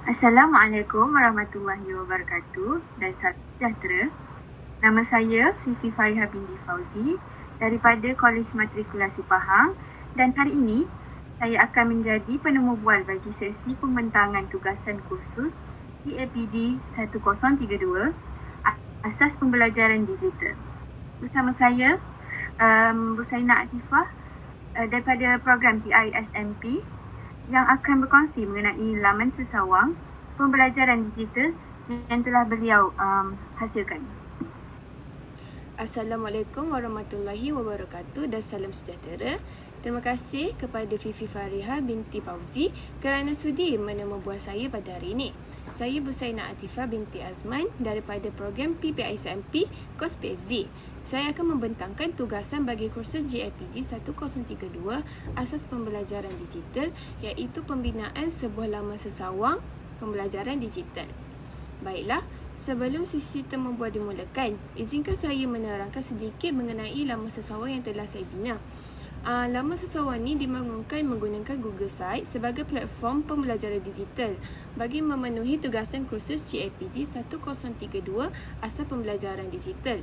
Assalamualaikum warahmatullahi wabarakatuh dan salam sejahtera. Nama saya Fifi Fariha binti Fauzi daripada Kolej Matrikulasi Pahang dan hari ini saya akan menjadi penemu bual bagi sesi pembentangan tugasan kursus GAPD 1032 Asas Pembelajaran Digital. Bersama saya Busaina Atifah daripada program PISMP yang akan berkongsi mengenai laman sesawang pembelajaran digital yang telah beliau hasilkan. Assalamualaikum warahmatullahi wabarakatuh dan salam sejahtera. Terima kasih kepada Fifi Fariha binti Fauzi kerana sudi menemu bual saya pada hari ini. Saya Busaina Atifah binti Azman daripada program PPISMP kos PSV. Saya akan membentangkan tugasan bagi kursus GAPD 1032 Asas Pembelajaran Digital iaitu pembinaan sebuah laman sesawang pembelajaran digital. Baiklah, sebelum sesi temu bual dimulakan, izinkan saya menerangkan sedikit mengenai laman sesawang yang telah saya bina. Laman sesawang ini dibangunkan menggunakan Google Sites sebagai platform pembelajaran digital bagi memenuhi tugasan kursus GAPD 1032 Asas Pembelajaran Digital.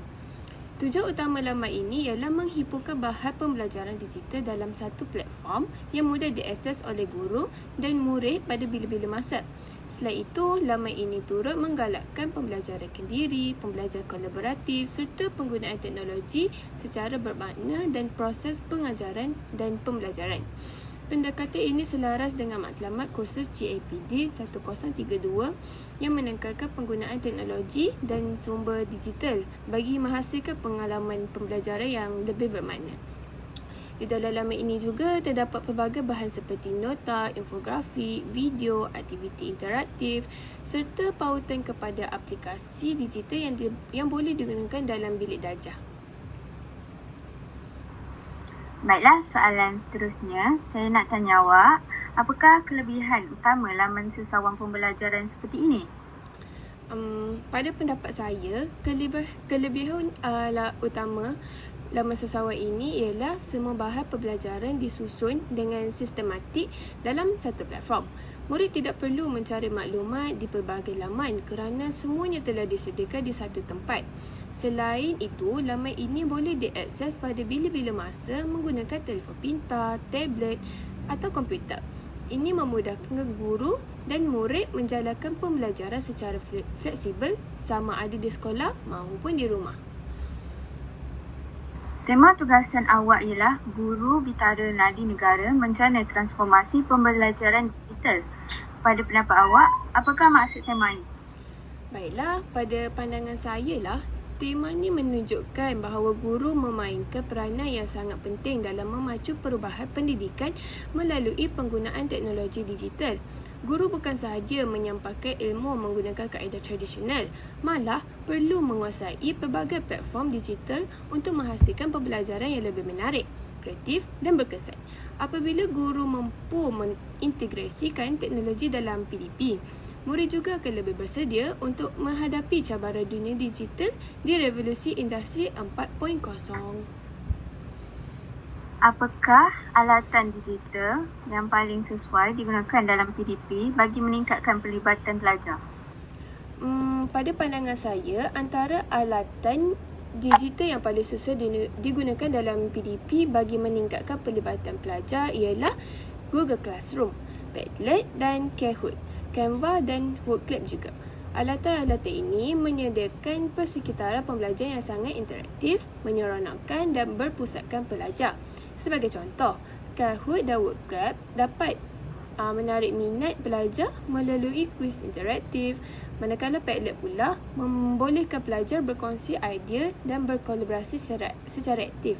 Tujuan utama laman ini ialah menghimpunkan bahan pembelajaran digital dalam satu platform yang mudah diakses oleh guru dan murid pada bila-bila masa. Selain itu, laman ini turut menggalakkan pembelajaran kendiri, pembelajaran kolaboratif serta penggunaan teknologi secara bermakna dan proses pengajaran dan pembelajaran. Pendekatan ini selaras dengan matlamat kursus GAPD 1032 yang menekankan penggunaan teknologi dan sumber digital bagi menghasilkan pengalaman pembelajaran yang lebih bermakna. Di dalam laman ini juga terdapat pelbagai bahan seperti nota, infografik, video, aktiviti interaktif serta pautan kepada aplikasi digital yang boleh digunakan dalam bilik darjah. Baiklah, soalan seterusnya saya nak tanya awak, apakah kelebihan utama laman sesawang pembelajaran seperti ini? Pada pendapat saya, kelebihan utama laman sesawang ini ialah semua bahan pembelajaran disusun dengan sistematik dalam satu platform. Murid tidak perlu mencari maklumat di pelbagai laman kerana semuanya telah disediakan di satu tempat. Selain itu, laman ini boleh diakses pada bila-bila masa menggunakan telefon pintar, tablet atau komputer. Ini memudahkan guru dan murid menjalankan pembelajaran secara fleksibel sama ada di sekolah maupun di rumah. Tema tugasan awak ialah Guru Bitara Nadi Negara Menjana Transformasi Pembelajaran Digital. Pada pendapat awak, apakah maksud tema ini? Baiklah, pada pandangan saya lah, tema ini menunjukkan bahawa guru memainkan peranan yang sangat penting dalam memacu perubahan pendidikan melalui penggunaan teknologi digital. Guru bukan sahaja menyampaikan ilmu menggunakan kaedah tradisional, malah perlu menguasai pelbagai platform digital untuk menghasilkan pembelajaran yang lebih menarik, kreatif dan berkesan. Apabila guru mampu mengintegrasikan teknologi dalam PDP, murid juga akan lebih bersedia untuk menghadapi cabaran dunia digital di revolusi industri 4.0. Apakah alatan digital yang paling sesuai digunakan dalam PDP bagi meningkatkan pelibatan pelajar? Pada pandangan saya, antara alatan digital yang paling sesuai digunakan dalam PDP bagi meningkatkan pelibatan pelajar ialah Google Classroom, Padlet dan Kahoot, Canva dan Wordclap juga. Alatan-alatan ini menyediakan persekitaran pembelajaran yang sangat interaktif, menyeronokkan dan berpusatkan pelajar. Sebagai contoh, Kahoot dan Wordclap dapat menarik minat pelajar melalui kuis interaktif, manakala Padlet pula membolehkan pelajar berkongsi idea dan berkolaborasi secara aktif.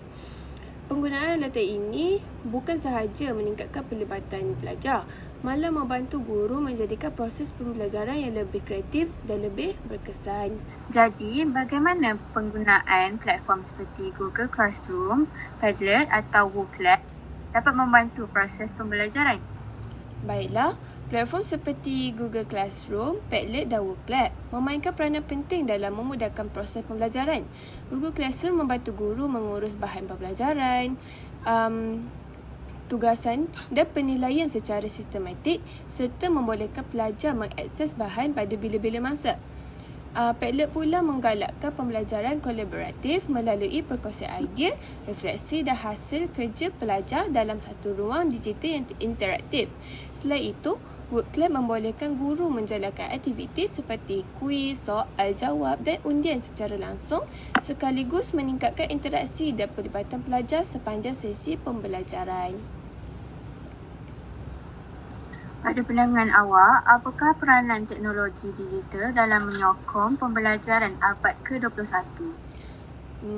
Penggunaan alatan ini bukan sahaja meningkatkan pelibatan pelajar, malah membantu guru menjadikan proses pembelajaran yang lebih kreatif dan lebih berkesan. Jadi, bagaimana penggunaan platform seperti Google Classroom, Padlet atau Wordclap dapat membantu proses pembelajaran? Baiklah, platform seperti Google Classroom, Padlet dan Wordclap memainkan peranan penting dalam memudahkan proses pembelajaran. Google Classroom membantu guru mengurus bahan pembelajaran, tugasan dan penilaian secara sistematik serta membolehkan pelajar mengakses bahan pada bila-bila masa. Padlet pula menggalakkan pembelajaran kolaboratif melalui perkongsian idea, refleksi dan hasil kerja pelajar dalam satu ruang digital yang interaktif. Selain itu, WordClap membolehkan guru menjalankan aktiviti seperti kuis, soal jawab dan undian secara langsung sekaligus meningkatkan interaksi dan pelibatan pelajar sepanjang sesi pembelajaran. Pada pandangan awak, apakah peranan teknologi digital dalam menyokong pembelajaran abad ke-21?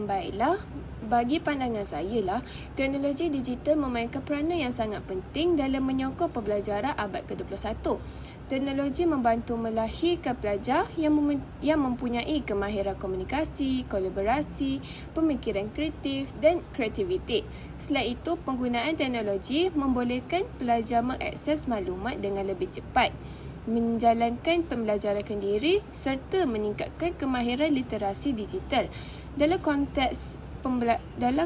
Baiklah, bagi pandangan saya lah, teknologi digital memainkan peranan yang sangat penting dalam menyokong pembelajaran abad ke-21. Teknologi membantu melahirkan pelajar yang mempunyai kemahiran komunikasi, kolaborasi, pemikiran kreatif dan kreativiti. Selain itu, penggunaan teknologi membolehkan pelajar mengakses maklumat dengan lebih cepat, menjalankan pembelajaran kendiri serta meningkatkan kemahiran literasi digital. Dalam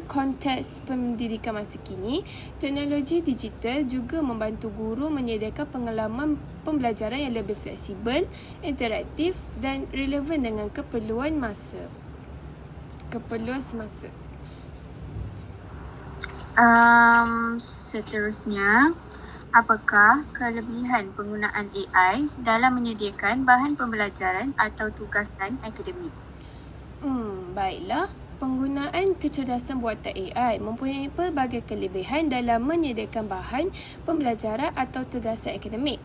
konteks pendidikan masa kini, teknologi digital juga membantu guru menyediakan pengalaman pembelajaran yang lebih fleksibel, interaktif dan relevan dengan keperluan semasa. Seterusnya, apakah kelebihan penggunaan AI dalam menyediakan bahan pembelajaran atau tugasan akademik? Baiklah. Penggunaan kecerdasan buatan AI mempunyai pelbagai kelebihan dalam menyediakan bahan pembelajaran atau tugasan akademik.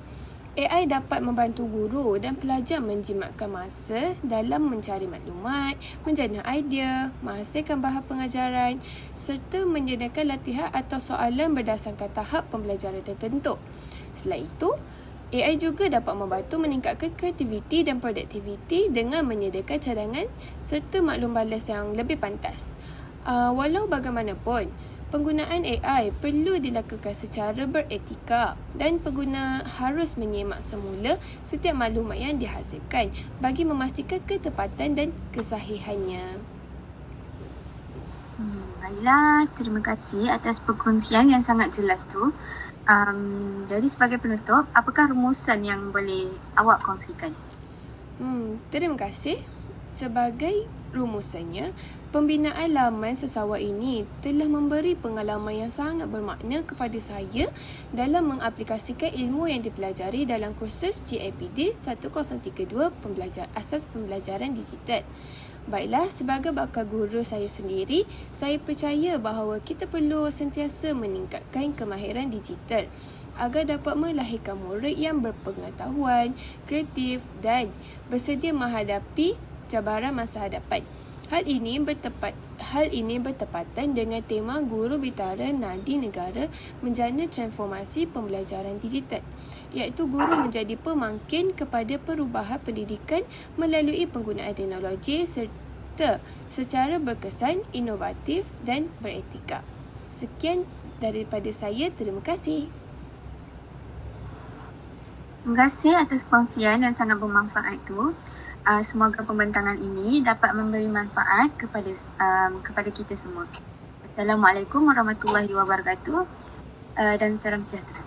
AI dapat membantu guru dan pelajar menjimatkan masa dalam mencari maklumat, menjana idea, menghasilkan bahan pengajaran serta menyediakan latihan atau soalan berdasarkan tahap pembelajaran tertentu. Selain itu, AI juga dapat membantu meningkatkan kreativiti dan produktiviti dengan menyediakan cadangan serta maklum balas yang lebih pantas. Walau bagaimanapun, penggunaan AI perlu dilakukan secara beretika dan pengguna harus menyemak semula setiap maklumat yang dihasilkan bagi memastikan ketepatan dan kesahihannya. Baiklah, terima kasih atas perkongsian yang sangat jelas tu. Jadi sebagai penutup, apakah rumusan yang boleh awak kongsikan? Terima kasih. Sebagai rumusannya, pembinaan laman sesawat ini telah memberi pengalaman yang sangat bermakna kepada saya dalam mengaplikasikan ilmu yang dipelajari dalam kursus GAPD 1032 Asas Pembelajaran Digital. Baiklah, sebagai bakal guru saya sendiri, saya percaya bahawa kita perlu sentiasa meningkatkan kemahiran digital agar dapat melahirkan murid yang berpengetahuan, kreatif dan bersedia menghadapi cabaran masa hadapan. Hal ini bertepatan dengan tema Guru Bitara Nadi Negara Menjana Transformasi Pembelajaran Digital, iaitu guru menjadi pemangkin kepada perubahan pendidikan melalui penggunaan teknologi serta secara berkesan, inovatif dan beretika. Sekian daripada saya. Terima kasih. Terima kasih atas kongsian yang sangat bermanfaat tu. Semoga pembentangan ini dapat memberi manfaat kepada kita semua. Assalamualaikum warahmatullahi wabarakatuh dan salam sejahtera.